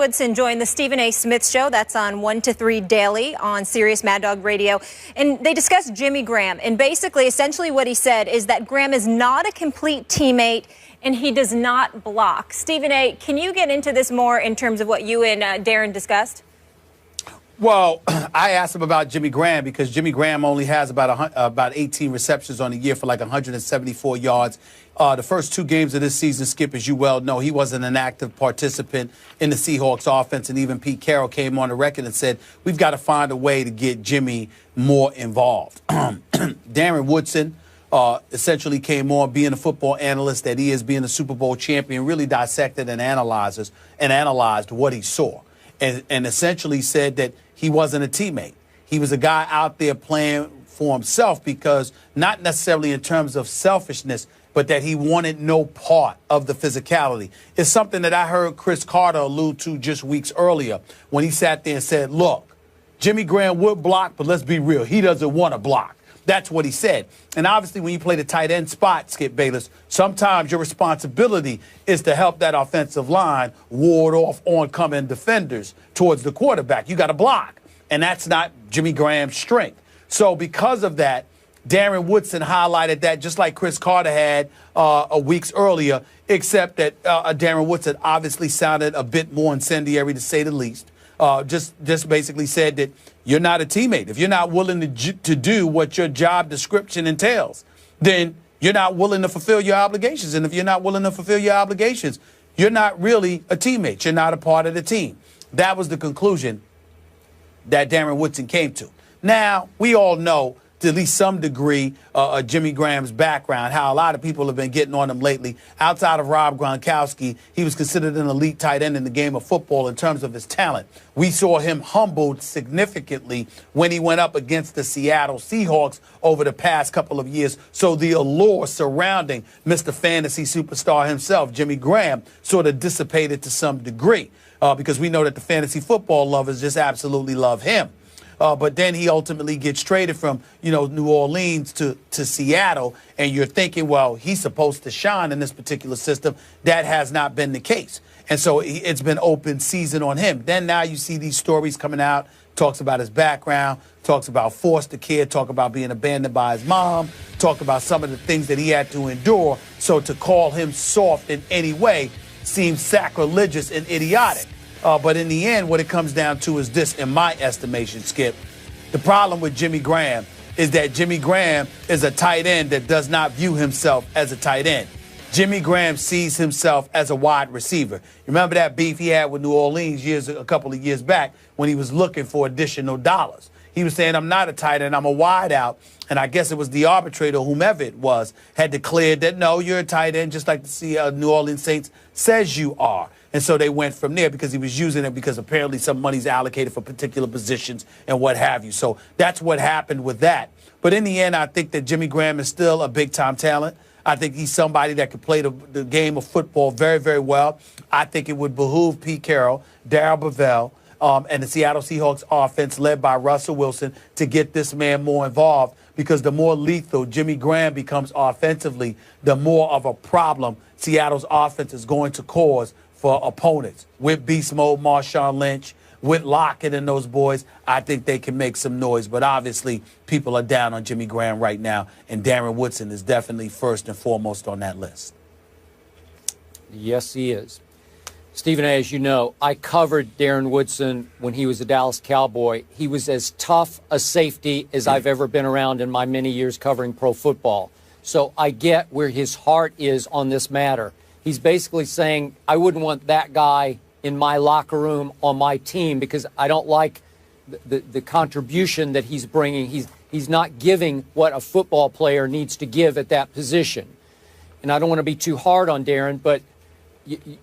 Woodson joined the Stephen A. Smith Show. That's on 1 to 3 daily on Sirius Mad Dog Radio. And they discussed Jimmy Graham. And basically, essentially what he said is that Graham is not a complete teammate and he does not block. Stephen A., can you get into this more in terms of what you and Darren discussed? Well, I asked him about Jimmy Graham because Jimmy Graham only has about 18 receptions on the year for like 174 yards. The first 2 games of this season, Skip, as you well know, he wasn't an active participant in the Seahawks offense. And even Pete Carroll came on the record and said, we've got to find a way to get Jimmy more involved. Darren Woodson essentially came on being a football analyst that he is, being a Super Bowl champion, really dissected and analyzed what he saw. And essentially said that he wasn't a teammate. He was a guy out there playing for himself because not necessarily in terms of selfishness, but that he wanted no part of the physicality. It's something that I heard Chris Carter allude to just weeks earlier when he sat there and said, look, Jimmy Graham would block, but let's be real, he doesn't want to block. That's what he said. And obviously, when you play the tight end spot, Skip Bayless, sometimes your responsibility is to help that offensive line ward off oncoming defenders towards the quarterback. You got to block. And that's not Jimmy Graham's strength. So because of that, Darren Woodson highlighted that just like Chris Carter had weeks earlier, except that Darren Woodson obviously sounded a bit more incendiary, to say the least. Just basically said that you're not a teammate. If you're not willing to do what your job description entails, then you're not willing to fulfill your obligations. And if you're not willing to fulfill your obligations, you're not really a teammate. You're not a part of the team. That was the conclusion that Darren Woodson came to. Now, we all know, to at least some degree, Jimmy Graham's background, how a lot of people have been getting on him lately. Outside of Rob Gronkowski, he was considered an elite tight end in the game of football in terms of his talent. We saw him humbled significantly when he went up against the Seattle Seahawks over the past couple of years. So the allure surrounding Mr. Fantasy superstar himself, Jimmy Graham, sort of dissipated to some degree because we know that the fantasy football lovers just absolutely love him. But then he ultimately gets traded from, New Orleans to Seattle. And you're thinking, well, he's supposed to shine in this particular system. That has not been the case. And so it's been open season on him. Then now you see these stories coming out, talks about his background, talks about foster care, talk about being abandoned by his mom, talk about some of the things that he had to endure. So to call him soft in any way seems sacrilegious and idiotic. But in the end, what it comes down to is this, in my estimation, Skip. The problem with Jimmy Graham is that Jimmy Graham is a tight end that does not view himself as a tight end. Jimmy Graham sees himself as a wide receiver. Remember that beef he had with New Orleans a couple of years back when he was looking for additional dollars. He was saying, I'm not a tight end, I'm a wide out. And I guess it was the arbitrator, whomever it was, had declared that, no, you're a tight end, just like the New Orleans Saints says you are. And so they went from there because he was using it because apparently some money's allocated for particular positions and what have you. So that's what happened with that. But in the end, I think that Jimmy Graham is still a big-time talent. I think he's somebody that could play the game of football very, very well. I think it would behoove Pete Carroll, Darrell Bevell, and the Seattle Seahawks offense led by Russell Wilson to get this man more involved, because the more lethal Jimmy Graham becomes offensively, the more of a problem Seattle's offense is going to cause for opponents. With beast mode Marshawn Lynch, with Lockett and those boys, I think they can make some noise. But obviously, people are down on Jimmy Graham right now, and Darren Woodson is definitely first and foremost on that list. Yes, he is. Stephen A., as you know, I covered Darren Woodson when he was a Dallas Cowboy. He was as tough a safety as I've ever been around in my many years covering pro football. So I get where his heart is on this matter. He's basically saying, I wouldn't want that guy in my locker room on my team because I don't like the contribution that he's bringing. He's not giving what a football player needs to give at that position. And I don't want to be too hard on Darren, but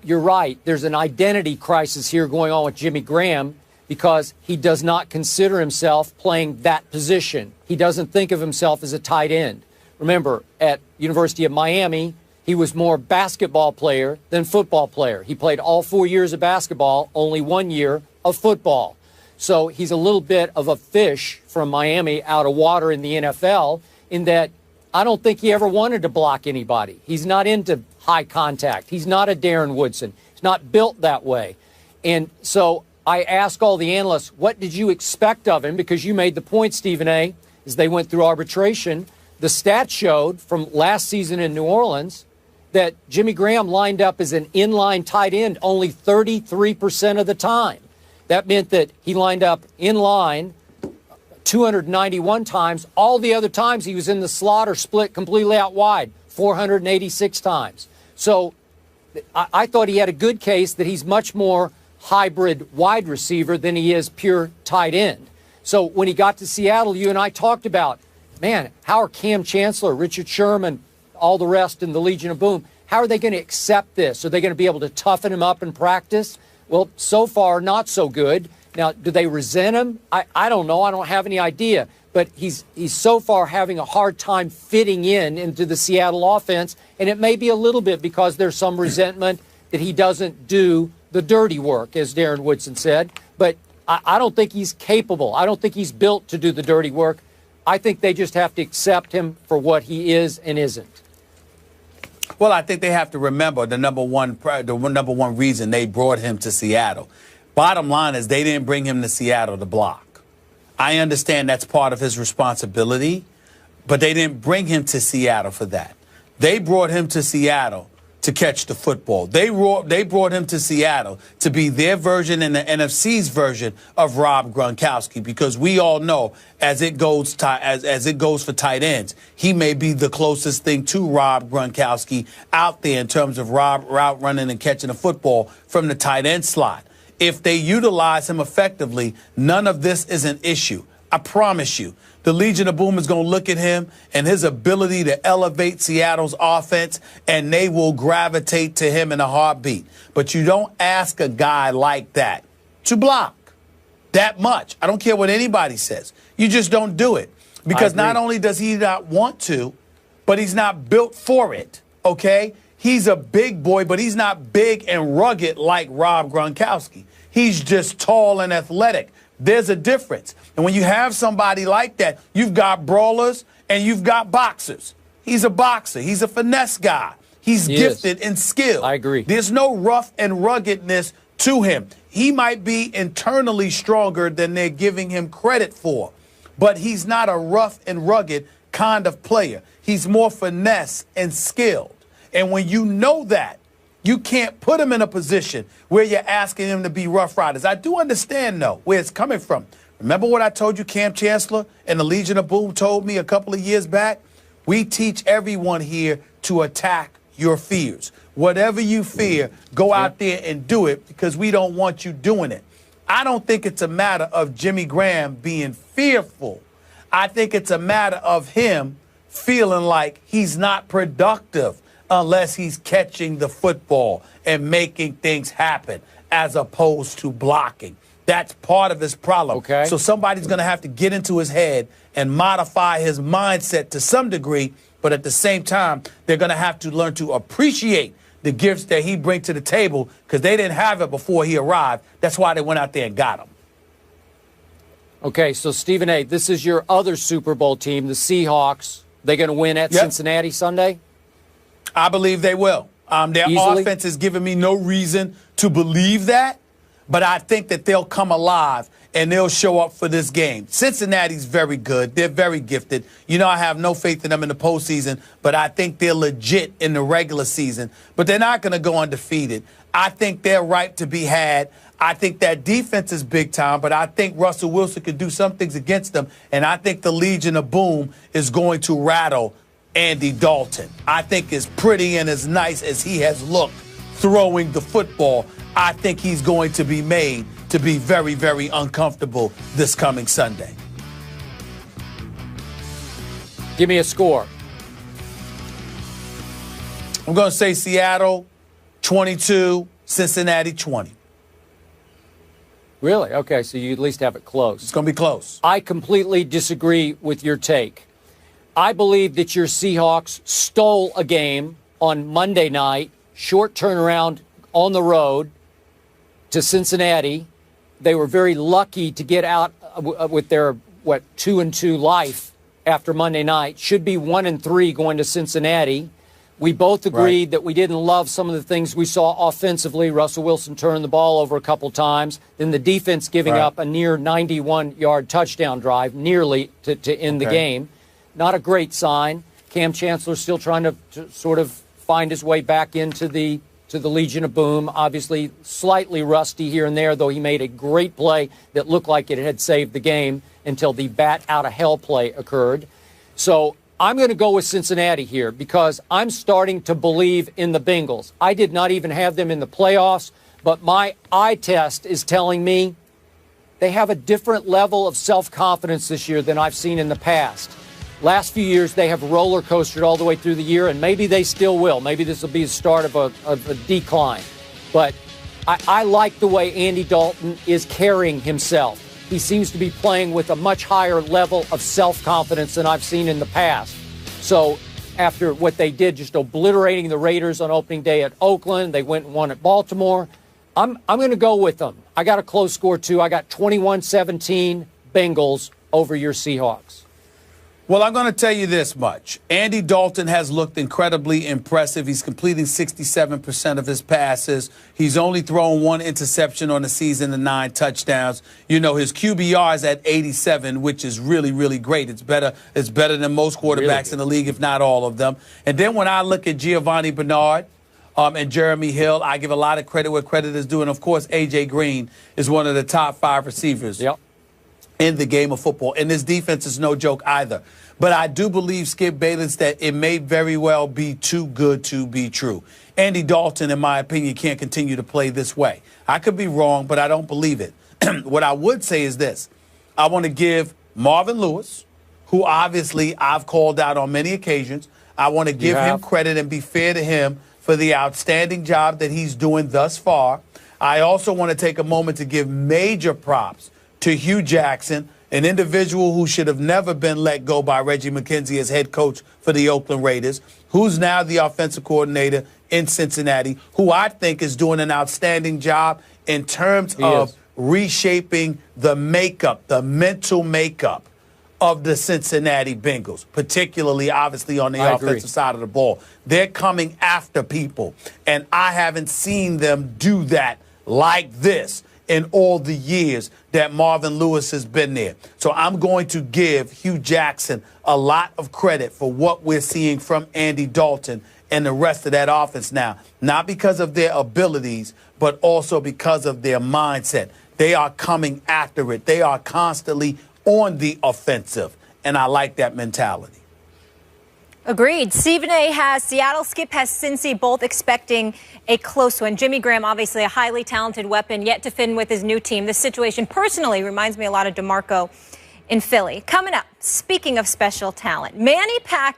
you're right. There's an identity crisis here going on with Jimmy Graham because he does not consider himself playing that position. He doesn't think of himself as a tight end. Remember, at University of Miami, he was more basketball player than football player. He played all 4 years of basketball, only 1 year of football. So he's a little bit of a fish from Miami out of water in the NFL in that I don't think he ever wanted to block anybody. He's not into high contact. He's not a Darren Woodson. He's not built that way. And so I ask all the analysts, what did you expect of him? Because you made the point, Stephen A., as they went through arbitration. The stats showed from last season in New Orleans that Jimmy Graham lined up as an inline tight end only 33% of the time. That meant that he lined up in line 291 times. All the other times he was in the slot or split completely out wide, 486 times. So I thought he had a good case that he's much more hybrid wide receiver than he is pure tight end. So when he got to Seattle, you and I talked about, man, how are Cam Chancellor, Richard Sherman, all the rest in the Legion of Boom, how are they going to accept this? Are they going to be able to toughen him up in practice? Well, so far, not so good. Now, do they resent him? I don't know. I don't have any idea. But he's so far having a hard time fitting into the Seattle offense, and it may be a little bit because there's some resentment that he doesn't do the dirty work, as Darren Woodson said. But I don't think he's capable. I don't think he's built to do the dirty work. I think they just have to accept him for what he is and isn't. Well, I think they have to remember the number one reason they brought him to Seattle. Bottom line is they didn't bring him to Seattle to block. I understand that's part of his responsibility, but they didn't bring him to Seattle for that. They brought him to Seattle to catch the football. They brought him to Seattle to be their version and the NFC's version of Rob Gronkowski, because we all know as it goes for tight ends, he may be the closest thing to Rob Gronkowski out there in terms of route running and catching the football from the tight end slot. If they utilize him effectively, none of this is an issue. I promise you. The Legion of Boom is going to look at him and his ability to elevate Seattle's offense, and they will gravitate to him in a heartbeat. But you don't ask a guy like that to block that much. I don't care what anybody says. You just don't do it. Because not only does he not want to, but he's not built for it, okay? He's a big boy, but he's not big and rugged like Rob Gronkowski. He's just tall and athletic. There's a difference. And when you have somebody like that, you've got brawlers and you've got boxers. He's a boxer. He's a finesse guy. He's gifted in skill. I agree. There's no rough and ruggedness to him. He might be internally stronger than they're giving him credit for, but he's not a rough and rugged kind of player. He's more finesse and skilled. And when you know that, you can't put him in a position where you're asking him to be Rough Riders. I do understand, though, where it's coming from. Remember what I told you Cam Chancellor and the Legion of Boom told me a couple of years back? We teach everyone here to attack your fears. Whatever you fear, go out there and do it, because we don't want you doing it. I don't think it's a matter of Jimmy Graham being fearful. I think it's a matter of him feeling like he's not productive unless he's catching the football and making things happen as opposed to blocking. That's part of his problem. Okay. So somebody's going to have to get into his head and modify his mindset to some degree, but at the same time, they're going to have to learn to appreciate the gifts that he brings to the table, because they didn't have it before he arrived. That's why they went out there and got him. Okay, so Stephen A., this is your other Super Bowl team, the Seahawks. They going to win at Cincinnati Sunday? I believe they will. Their offense is giving me no reason to believe that, but I think that they'll come alive and they'll show up for this game. Cincinnati's very good. They're very gifted. You know, I have no faith in them in the postseason, but I think they're legit in the regular season. But they're not going to go undefeated. I think they're ripe to be had. I think that defense is big time, but I think Russell Wilson could do some things against them, and I think the Legion of Boom is going to rattle Andy Dalton. I think as pretty and as nice as he has looked throwing the football, I think he's going to be made to be very, very uncomfortable this coming Sunday. Give me a score. I'm going to say Seattle 22, Cincinnati 20. Really? Okay, so you at least have it close. It's going to be close. I completely disagree with your take. I believe that your Seahawks stole a game on Monday night, short turnaround on the road to Cincinnati. They were very lucky to get out with their, 2-2 life after Monday night. Should be 1-3 going to Cincinnati. We both agreed that we didn't love some of the things we saw offensively. Russell Wilson turned the ball over a couple times. Then the defense giving up a near 91-yard touchdown drive, nearly to end the game. Not a great sign. Cam Chancellor still trying to sort of find his way back into the Legion of Boom. Obviously slightly rusty here and there, though he made a great play that looked like it had saved the game until the bat out of hell play occurred. So I'm going to go with Cincinnati here because I'm starting to believe in the Bengals. I did not even have them in the playoffs, but my eye test is telling me they have a different level of self-confidence this year than I've seen in the past. Last few years, they have roller coastered all the way through the year, and maybe they still will. Maybe this will be the start of a decline. But I like the way Andy Dalton is carrying himself. He seems to be playing with a much higher level of self-confidence than I've seen in the past. So after what they did, just obliterating the Raiders on opening day at Oakland, they went and won at Baltimore. I'm going to go with them. I got a close score, too. I got 21-17 Bengals over your Seahawks. Well, I'm going to tell you this much. Andy Dalton has looked incredibly impressive. He's completing 67% of his passes. He's only thrown one interception on the season and 9 touchdowns. You know, his QBR is at 87, which is really, really great. It's better than most quarterbacks in the league, if not all of them. And then when I look at Giovanni Bernard and Jeremy Hill, I give a lot of credit where credit is due. And, of course, A.J. Green is one of the top 5 receivers in the game of football. And this defense is no joke either. But I do believe, Skip Bayless, that it may very well be too good to be true. Andy Dalton, in my opinion, can't continue to play this way. I could be wrong, but I don't believe it. What I would say is this. I want to give Marvin Lewis, who obviously I've called out on many occasions, I want to give him credit and be fair to him for the outstanding job that he's doing thus far. I also want to take a moment to give major props to Hugh Jackson, an individual who should have never been let go by Reggie McKenzie as head coach for the Oakland Raiders, who's now the offensive coordinator in Cincinnati, who I think is doing an outstanding job in terms of reshaping the makeup, the mental makeup of the Cincinnati Bengals, particularly, obviously, on the offensive side of the ball. They're coming after people, and I haven't seen them do that like this in all the years that Marvin Lewis has been there. So I'm going to give Hugh Jackson a lot of credit for what we're seeing from Andy Dalton and the rest of that offense now, not because of their abilities, but also because of their mindset. They are coming after it. They are constantly on the offensive, and I like that mentality. Agreed. Stephen A. has Seattle, Skip has Cincy, both expecting a close one. Jimmy Graham, obviously a highly talented weapon, yet to fit with his new team. This situation personally reminds me a lot of DeMarco in Philly. Coming up, speaking of special talent, Manny Pacquiao